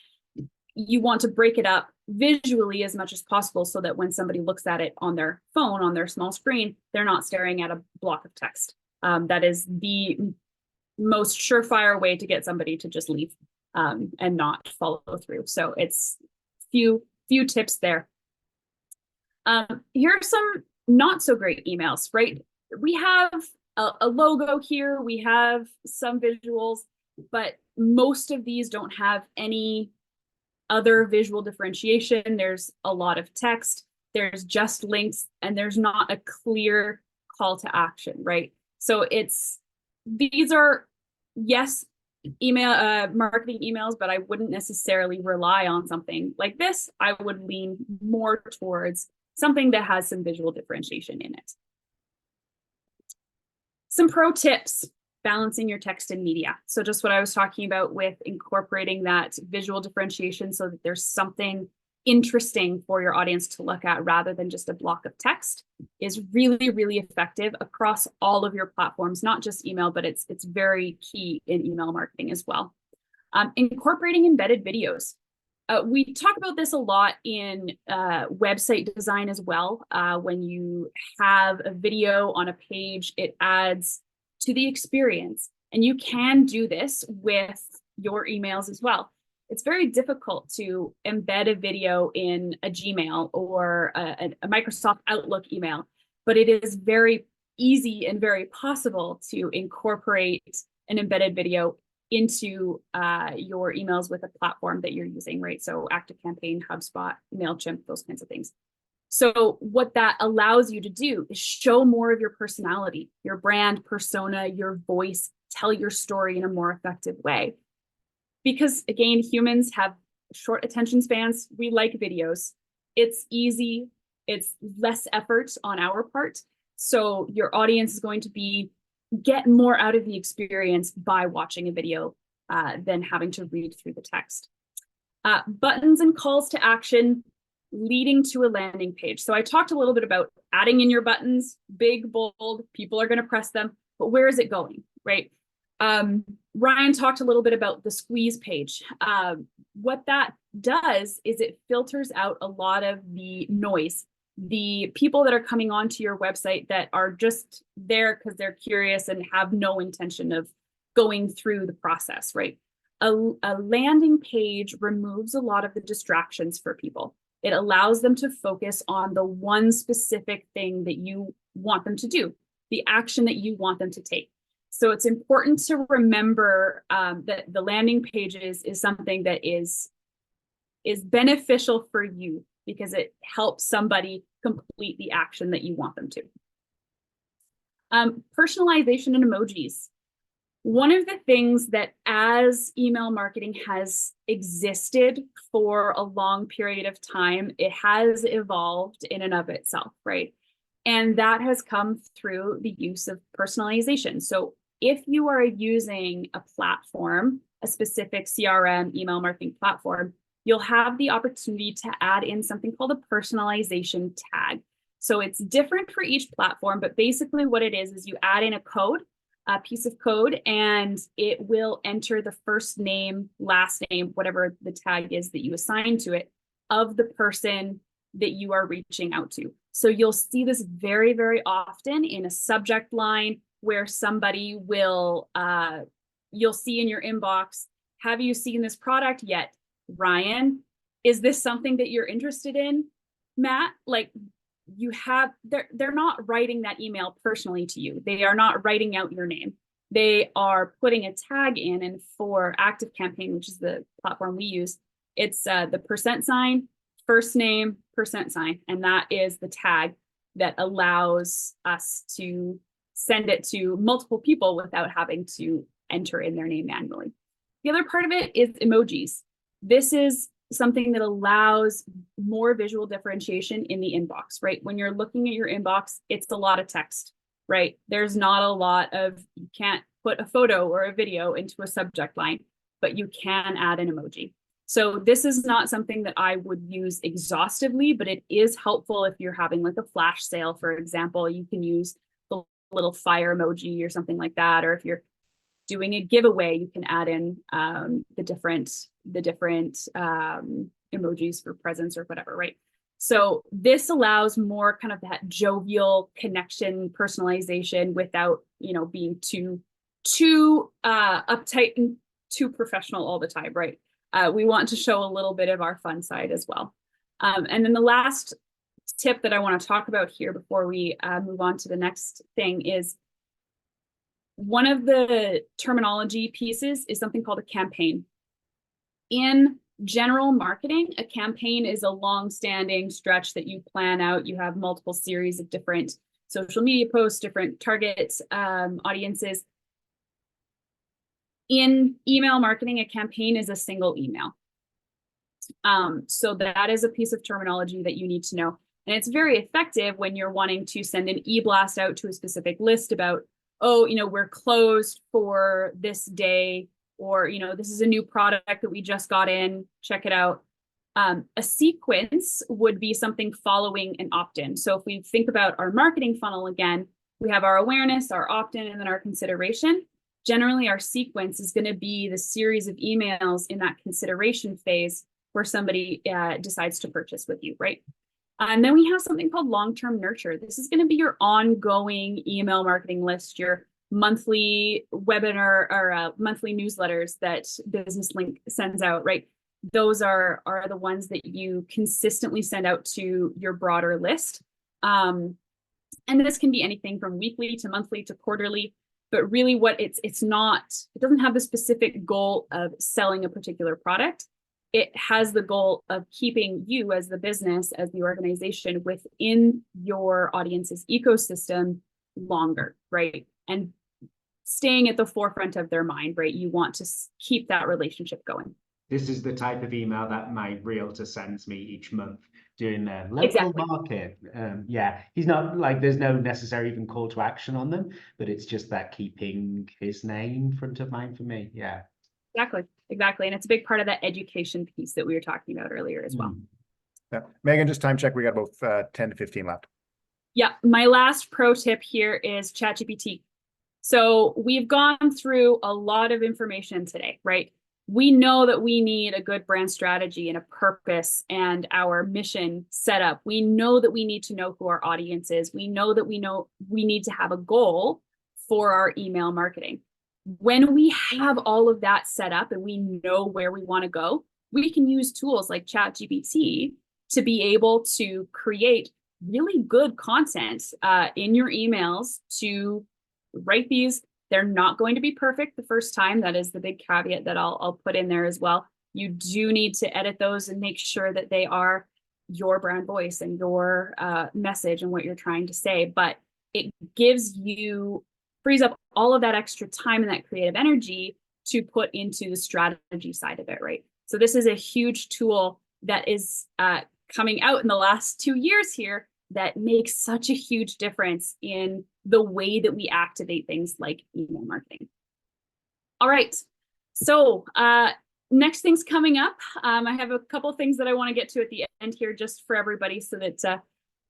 You want to break it up visually as much as possible so that when somebody looks at it on their phone, on their small screen, they're not staring at a block of text. That is the most surefire way to get somebody to just leave and not follow through. So it's few tips there. Here are some not so great emails, right? We have a logo here, we have some visuals, but most of these don't have any other visual differentiation. There's a lot of text, there's just links, and there's not a clear call to action, right? So these are, yes, email marketing emails, but I wouldn't necessarily rely on something like this. I would lean more towards something that has some visual differentiation in it. Some pro tips: balancing your text and media. So just what I was talking about with incorporating that visual differentiation so that there's something interesting for your audience to look at rather than just a block of text is really, really effective across all of your platforms, not just email, but it's very key in email marketing as well. Incorporating embedded videos. We talk about this a lot in website design as well. When you have a video on a page, it adds to the experience. And you can do this with your emails as well. It's very difficult to embed a video in a Gmail or a Microsoft Outlook email, but it is very easy and very possible to incorporate an embedded video into your emails with a platform that you're using, right? So ActiveCampaign, HubSpot, MailChimp, those kinds of things. So what that allows you to do is show more of your personality, your brand persona, your voice, tell your story in a more effective way. Because again, humans have short attention spans. We like videos. It's easy. It's less effort on our part. So your audience is going to get more out of the experience by watching a video than having to read through the text. Buttons and calls to action leading to a landing page. So I talked a little bit about adding in your buttons, big, bold, people are going to press them, but where is it going, right? Ryan talked a little bit about the squeeze page. What that does is it filters out a lot of the noise, the people that are coming onto your website that are just there because they're curious and have no intention of going through the process, right? A landing page removes a lot of the distractions for people. It allows them to focus on the one specific thing that you want them to do, the action that you want them to take. So it's important to remember that the landing pages is something that is beneficial for you because it helps somebody complete the action that you want them to. Personalization and emojis. One of the things that as email marketing has existed for a long period of time, it has evolved in and of itself, right? And that has come through the use of personalization. So if you are using a platform, a specific CRM email marketing platform, you'll have the opportunity to add in something called a personalization tag. So it's different for each platform, but basically what it is you add in a piece of code, and it will enter the first name, last name, whatever the tag is that you assign to it, of the person that you are reaching out to. So you'll see this very, very often in a subject line where somebody will, you'll see in your inbox, have you seen this product yet? Ryan, is this something that you're interested in? Matt, like they're not writing that email personally to you. They are not writing out your name. They are putting a tag in, and for ActiveCampaign, which is the platform we use, it's the %, first name, %, and that is the tag that allows us to send it to multiple people without having to enter in their name manually. The other part of it is emojis. This is something that allows more visual differentiation in the inbox, right? When you're looking at your inbox, it's a lot of text, right? There's not a lot of, you can't put a photo or a video into a subject line, but you can add an emoji. So this is not something that I would use exhaustively, but it is helpful if you're having like a flash sale, for example. You can use the little fire emoji or something like that. Or if you're doing a giveaway, you can add in the different emojis for presents or whatever, right? So this allows more kind of that jovial connection, personalization without, being too uptight and too professional all the time, right? We want to show a little bit of our fun side as well. And then the last tip that I want to talk about here before we move on to the next thing is one of the terminology pieces is something called a campaign. In general marketing, a campaign is a long-standing stretch that you plan out. You have multiple series of different social media posts, different target audiences. In email marketing, a campaign is a single email. So that is a piece of terminology that you need to know. And it's very effective when you're wanting to send an e-blast out to a specific list about, oh, we're closed for this day, or, this is a new product that we just got in, check it out. A sequence would be something following an opt-in. So if we think about our marketing funnel again, we have our awareness, our opt-in, and then our consideration. Generally, our sequence is going to be the series of emails in that consideration phase where somebody decides to purchase with you, right? And then we have something called long-term nurture. This is going to be your ongoing email marketing list, your monthly webinar or monthly newsletters that Business Link sends out, right? Those are the ones that you consistently send out to your broader list. And this can be anything from weekly to monthly to quarterly, but really what it doesn't have the specific goal of selling a particular product. It has the goal of keeping you as the business, as the organization within your audience's ecosystem longer, right? And staying at the forefront of their mind, right? You want to keep that relationship going. This is the type of email that my realtor sends me each month doing their local market. Yeah, he's not like, there's no necessary even call to action on them, but it's just that keeping his name front of mind for me. Yeah. Exactly. And it's a big part of that education piece that we were talking about earlier as well. Yeah. Megan, just time check. We got about 10 to 15 left. Yeah. My last pro tip here is ChatGPT. So we've gone through a lot of information today, right? We know that we need a good brand strategy and a purpose and our mission set up. We know that we need to know who our audience is. We know that we need to have a goal for our email marketing. When we have all of that set up and we know where we want to go, we can use tools like ChatGPT to be able to create really good content in your emails to write these. They're not going to be perfect the first time. That is the big caveat that I'll put in there as well. You do need to edit those and make sure that they are your brand voice and your message and what you're trying to say. But it frees up all of that extra time and that creative energy to put into the strategy side of it, right? So this is a huge tool that is coming out in the last 2 years here that makes such a huge difference in the way that we activate things like email marketing. All right, so next thing's coming up. I have a couple things that I want to get to at the end here just for everybody so that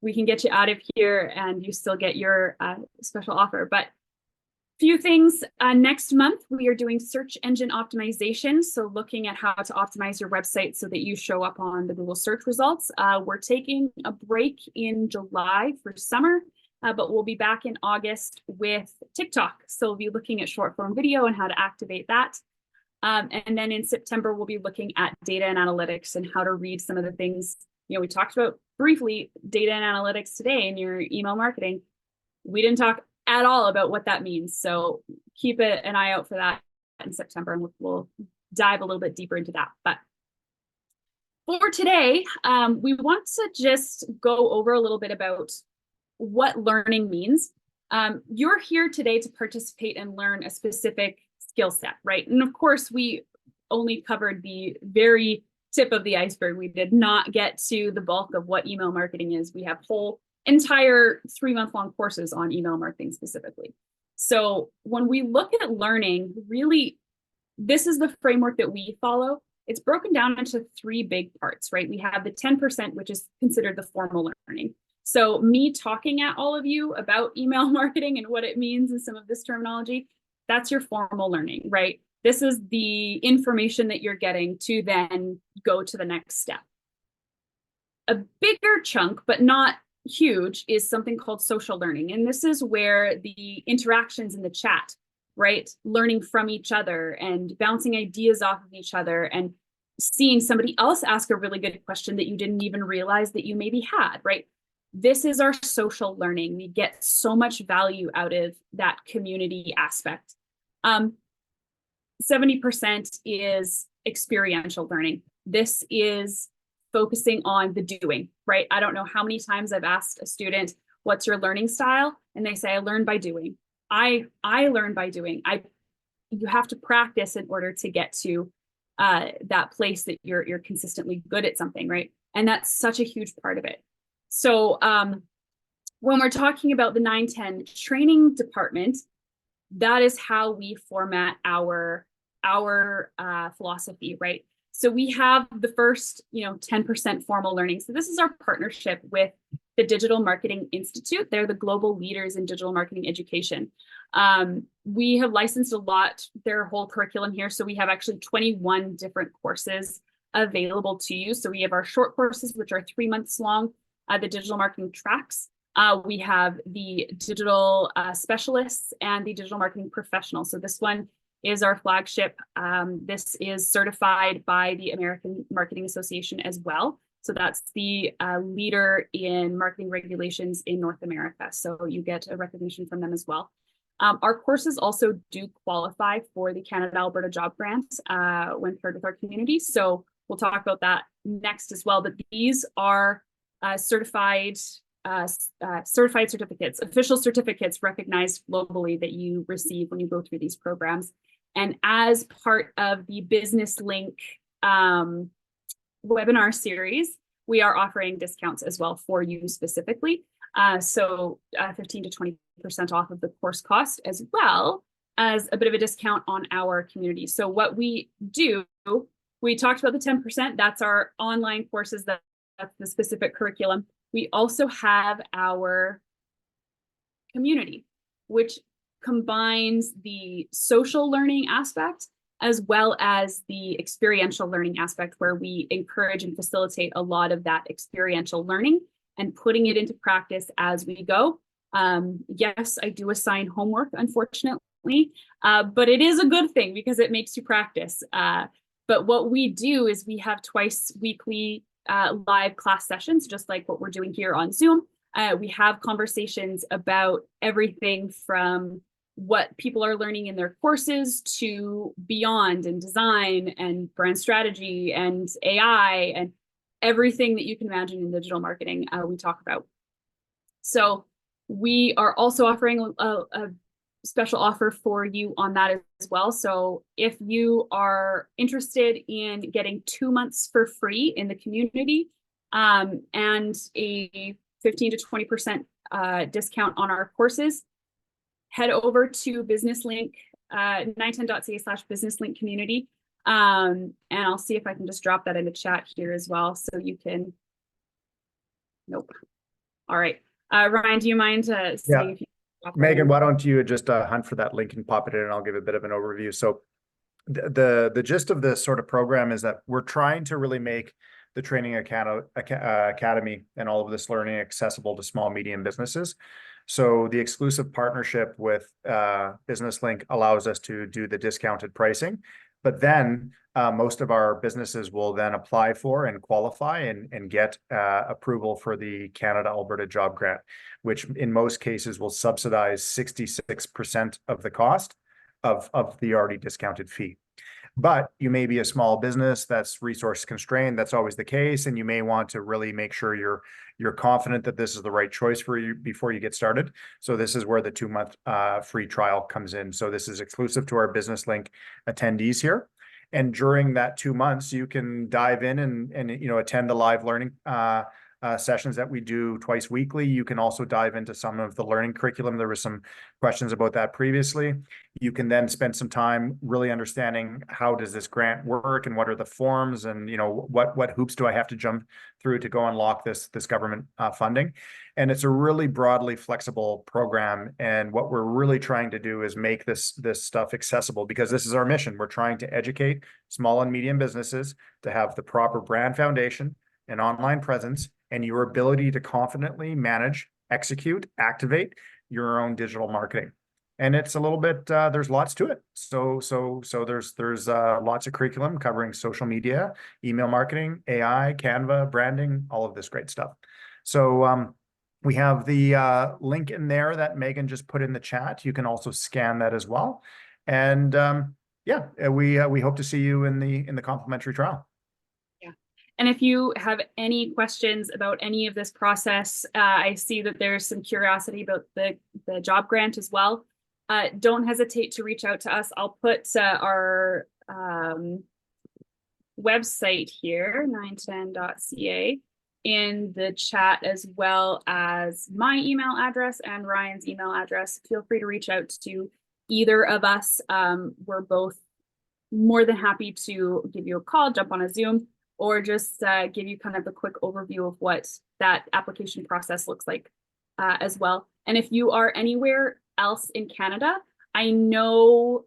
we can get you out of here and you still get your special offer. But few things. Next month, we are doing search engine optimization. So looking at how to optimize your website so that you show up on the Google search results. We're taking a break in July for summer, but we'll be back in August with TikTok. So we'll be looking at short form video and how to activate that. And then in September, we'll be looking at data and analytics and how to read some of the things, we talked about briefly data and analytics today in your email marketing. We didn't talk at all about what that means. So keep an eye out for that in September, and we'll dive a little bit deeper into that. But for today, we want to just go over a little bit about what learning means. You're here today to participate and learn a specific skill set, right? And of course, we only covered the very tip of the iceberg. We did not get to the bulk of what email marketing is. We have whole entire 3-month-long courses on email marketing specifically. So when we look at learning, really, this is the framework that we follow. It's broken down into 3 big parts, right? We have the 10%, which is considered the formal learning. So me talking at all of you about email marketing and what it means and some of this terminology, that's your formal learning, right? This is the information that you're getting to then go to the next step. A bigger chunk, but not huge, is something called social learning. And this is where the interactions in the chat, right? Learning from each other and bouncing ideas off of each other and seeing somebody else ask a really good question that you didn't even realize that you maybe had, right? This is our social learning. We get so much value out of that community aspect. 70% is experiential learning. This is focusing on the doing, right? I don't know how many times I've asked a student, what's your learning style? And they say, I learn by doing. I learn by doing. You have to practice in order to get to that place that you're consistently good at something, right? And that's such a huge part of it. So when we're talking about the 910 training department, that is how we format our philosophy, right? So we have the first, 10% formal learning. So this is our partnership with the Digital Marketing Institute. They're the global leaders in digital marketing education. We have licensed a lot, their whole curriculum here. So we have actually 21 different courses available to you. So we have our short courses, which are 3 months long, the digital marketing tracks. We have the digital specialists and the digital marketing professionals. So this one is our flagship. This is certified by the American Marketing Association as well. So that's the leader in marketing regulations in North America. So you get a recognition from them as well. Our courses also do qualify for the Canada-Alberta Job Grant when paired with our community. So we'll talk about that next as well. But these are certified certificates, official certificates recognized globally that you receive when you go through these programs. And as part of the Business Link webinar series, we are offering discounts as well for you specifically. So 15 to 20% off of the course cost, as well as a bit of a discount on our community. So what we do, we talked about the 10%, that's our online courses, that's the specific curriculum. We also have our community, which combines the social learning aspect as well as the experiential learning aspect, where we encourage and facilitate a lot of that experiential learning and putting it into practice as we go. Yes, I do assign homework, unfortunately, but it is a good thing because it makes you practice. But what we do is we have twice weekly live class sessions, just like what we're doing here on Zoom. We have conversations about everything from what people are learning in their courses to beyond and design and brand strategy and AI and everything that you can imagine in digital marketing, we talk about. So we are also offering a special offer for you on that as well. So if you are interested in getting 2 months for free in the community and a 15 to 20% discount on our courses, head over to BusinessLink, 910.ca/BusinessLink community. And I'll see if I can just drop that in the chat here as well. So you can, nope. All right. Ryan, do you mind saying if you Megan, why don't you just hunt for that link and pop it in, and I'll give a bit of an overview. So the gist of this sort of program is that we're trying to really make the Training Academy and all of this learning accessible to small, medium businesses. So the exclusive partnership with BusinessLink allows us to do the discounted pricing, but then most of our businesses will then apply for and qualify and get approval for the Canada-Alberta Job Grant, which in most cases will subsidize 66% of the cost of the already discounted fee. But you may be a small business that's resource constrained. That's always the case. And you may want to really make sure you're confident that this is the right choice for you before you get started. So this is where the 2-month free trial comes in. So this is exclusive to our BusinessLink attendees here. And during that 2 months, you can dive in and attend a live learning sessions that we do twice weekly. You can also dive into some of the learning curriculum. There were some questions about that previously. You can then spend some time really understanding how does this grant work and what are the forms and, you know, what hoops do I have to jump through to go unlock this government funding. And it's a really broadly flexible program. And what we're really trying to do is make this stuff accessible, because this is our mission. We're trying to educate small and medium businesses to have the proper brand foundation and online presence and your ability to confidently manage, execute, activate your own digital marketing. And it's a little bit, there's lots to it. So there's lots of curriculum covering social media, email marketing, AI, Canva, branding, all of this great stuff. So we have the link in there that Megan just put in the chat. You can also scan that as well. And yeah, we hope to see you in the complimentary trial. And if you have any questions about any of this process, I see that there's some curiosity about the job grant as well. Don't hesitate to reach out to us. I'll put our website here, 910.ca, in the chat, as well as my email address and Ryan's email address. Feel free to reach out to either of us. We're both more than happy to give you a call, jump on a Zoom, or just give you kind of a quick overview of what that application process looks like as well. And if you are anywhere else in Canada, I know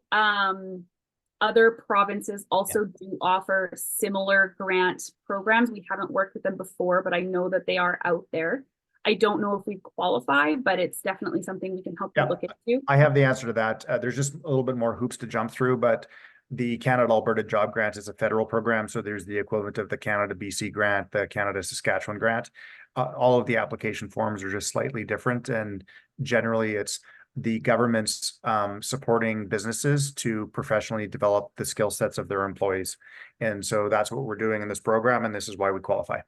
other provinces also do offer similar grant programs. We haven't worked with them before, but I know that they are out there. I don't know if we qualify, but it's definitely something we can help you look into. I have the answer to that. There's just a little bit more hoops to jump through, but the Canada-Alberta Job Grant is a federal program. So there's the equivalent of the Canada-BC grant, the Canada-Saskatchewan grant. All of the application forms are just slightly different. And generally it's the government's supporting businesses to professionally develop the skill sets of their employees. And so that's what we're doing in this program. And this is why we qualify.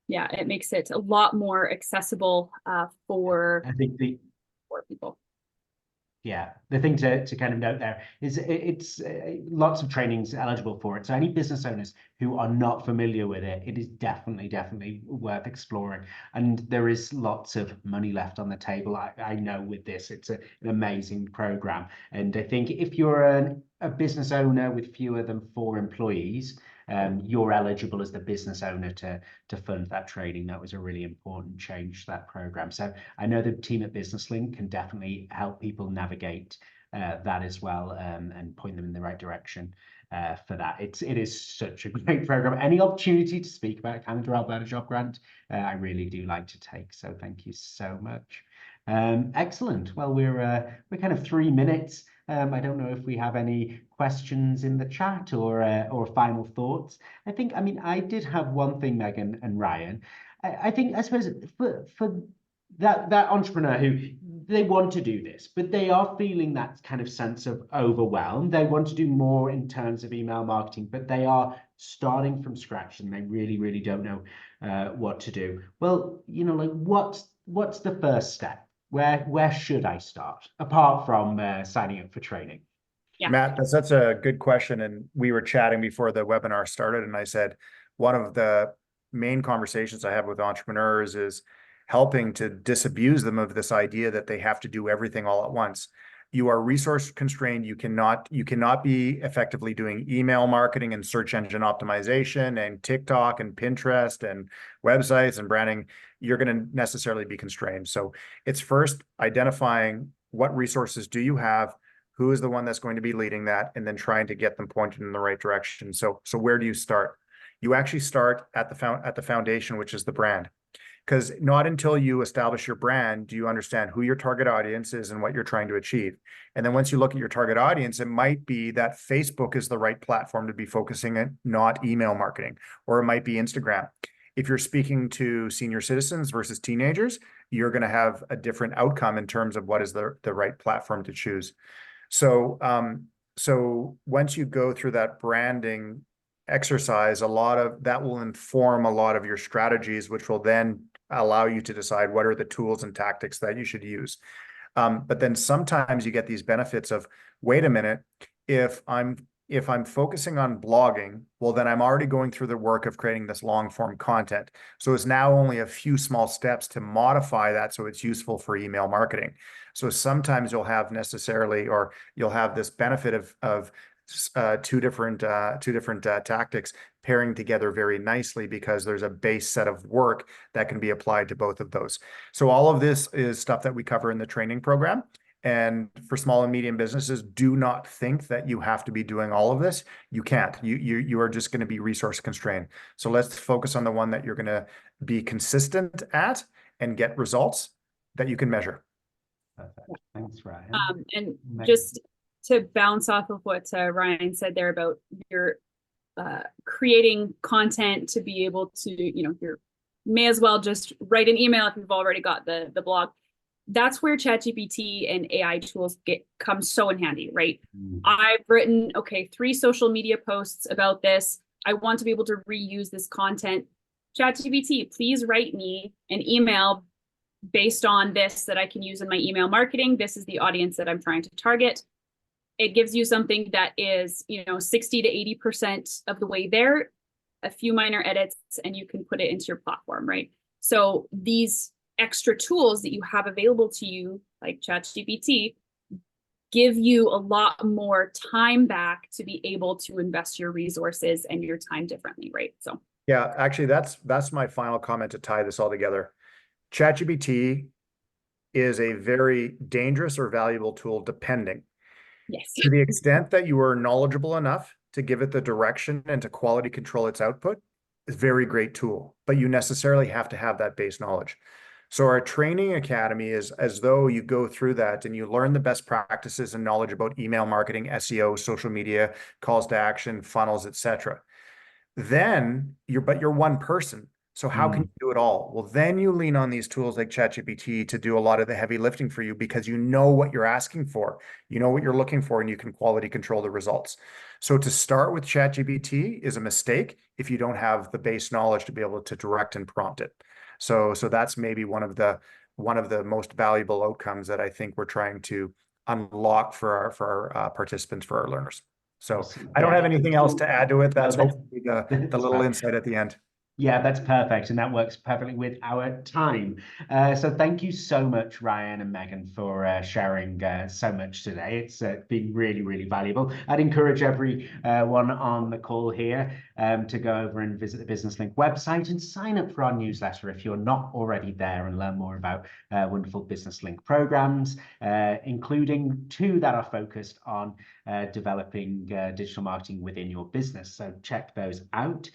Yeah, it makes it a lot more accessible for people. Yeah, the thing to kind of note there is it's lots of trainings eligible for it. So any business owners who are not familiar with it, it is definitely worth exploring. And there is lots of money left on the table. I know with this, it's an amazing program. And I think if you're a business owner with fewer than 4 employees, you're eligible as the business owner to fund that training. That was a really important change to that program. So I know the team at BusinessLink can definitely help people navigate that as well, and point them in the right direction for that. It is such a great program. Any opportunity to speak about Canada-Alberta Job Grant, I really do like to take. So thank you so much. Excellent. Well, we're kind of 3 minutes. I don't know if we have any questions in the chat or final thoughts. I mean, I did have one thing, Megan and Ryan. I suppose for that entrepreneur who they want to do this, but they are feeling that kind of sense of overwhelm. They want to do more in terms of email marketing, but they are starting from scratch and they really don't know what to do. Well, you know, like what's the first step? Where should I start apart from signing up for training? Yeah. Matt, that's a good question. And we were chatting before the webinar started, and I said one of the main conversations I have with entrepreneurs is helping to disabuse them of this idea that they have to do everything all at once. You are resource constrained. You cannot be effectively doing email marketing and search engine optimization and TikTok and Pinterest and websites and branding. You're going to necessarily be constrained. So it's first identifying what resources do you have, who is the one that's going to be leading that, and then trying to get them pointed in the right direction. So where do you start? You actually start at the foundation, which is the brand. Because not until you establish your brand do you understand who your target audience is and what you're trying to achieve. And then once you look at your target audience, it might be that Facebook is the right platform to be focusing on, not email marketing, or it might be Instagram. If you're speaking to senior citizens versus teenagers, you're going to have a different outcome in terms of what is the right platform to choose. So once you go through that branding exercise, a lot of that will inform a lot of your strategies, which will then allow you to decide what are the tools and tactics that you should use. But then sometimes you get these benefits of, wait a minute, if I'm if I'm focusing on blogging, well, then I'm already going through the work of creating this long form content. So it's now only a few small steps to modify that so it's useful for email marketing. So sometimes you'll have this benefit of two different tactics pairing together very nicely because there's a base set of work that can be applied to both of those. So all of this is stuff that we cover in the training program. And for small and medium businesses, do not think that you have to be doing all of this. You can't. You are just going to be resource constrained. So let's focus on the one that you're going to be consistent at and get results that you can measure. Perfect. Thanks, Ryan. And Megan. just to bounce off of what Ryan said there about your creating content to be able to, you may as well just write an email if you've already got the blog. That's where ChatGPT and AI tools come so in handy, right? I've written, 3 social media posts about this. I want to be able to reuse this content. ChatGPT, please write me an email based on this that I can use in my email marketing. This is the audience that I'm trying to target. It gives you something that is, 60 to 80% of the way there, a few minor edits, and you can put it into your platform, right? So these extra tools that you have available to you, like ChatGPT, give you a lot more time back to be able to invest your resources and your time differently, right? So yeah, actually, that's my final comment to tie this all together. ChatGPT is a very dangerous or valuable tool, depending. yes. To the extent that you are knowledgeable enough to give it the direction and to quality control its output, it's a very great tool, but you necessarily have to have that base knowledge. So our training academy is as though you go through that and you learn the best practices and knowledge about email marketing, SEO, social media, calls to action, funnels, etc. Then you're one person. So how can you do it all? Well, then you lean on these tools like ChatGPT to do a lot of the heavy lifting for you because you know what you're asking for, you know what you're looking for, and you can quality control the results. So to start with ChatGPT is a mistake if you don't have the base knowledge to be able to direct and prompt it. So that's maybe one of the most valuable outcomes that I think we're trying to unlock for our participants, for our learners. So Awesome. I don't Yeah, have anything else to add to it. That's No, hopefully the that's little fine. insight at the end. Yeah, that's perfect. And that works perfectly with our time. So thank you so much, Ryan and Megan, for sharing so much today. It's been really, really valuable. I'd encourage everyone on the call here to go over and visit the Business Link website and sign up for our newsletter if you're not already there, and learn more about wonderful Business Link programs, including 2 that are focused on developing digital marketing within your business. So check those out.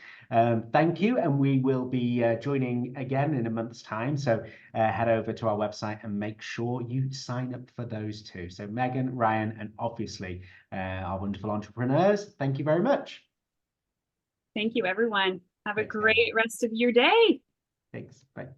Thank you, and we will be joining again in a month's time. So head over to our website and make sure you sign up for those 2. So Megan, Ryan, and obviously our wonderful entrepreneurs, thank you very much. Thank you, everyone. Have a Thanks, great Megan. rest of your day. Thanks. Bye.